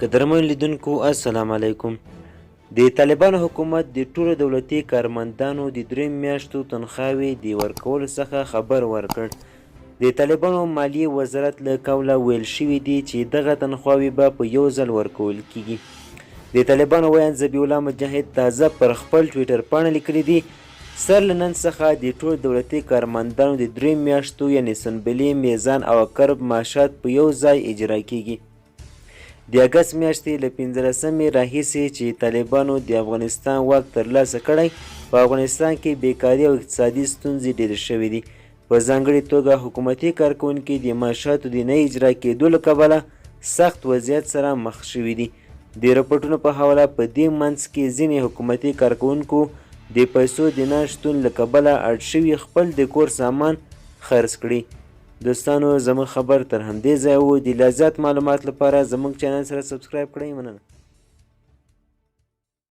قدرمن لیدونکو السلام علیکم. د طالبانو حکومت د ټولو دولتي کارمندانو د 3 میاشتو تنخواوې د ورکولو څخه خبر ورکړ. د طالبانو مالیې وزارت له قوله ویل شوي دي چې دغه تنخواوې به په یو ځل ورکول کیږي. د طالبانو ویاند ذبیح الله مجاهد تازه پر خپل ټویټر پاڼه لیکلي دي سر له نن څخه د ټولو دولتي کارمندانو د 3 میاشتو یعنې سنبلې، میزان او کرب معاشات په یو ځای اجرا کیږي. د اګست میاشتې له 15مې راهیسې چې طالبانو د افغانستان واک ترلاسه کړی، په افغانستان کې بیکاري او اقتصادي ستونزې ډېرې شوې دي. په ځانګړې توګه حکومتي کارکوونکي د معاشاتو د نه اجرا کېدو له کبله سخت وضعیت سره مخ شوي دي. د رپورټونو په حواله په دې منځ کې ځینې حکومتي کارکوونکو د پیسو د نه شتون له کبله اړ شوي خپل د کور سامان خرڅ کړي. دوستانو زموږ خبر تر همدې ځایه و. د لا زیات معلومات لپاره زموږ چینل سره سبسکرایب کړئ. مننه.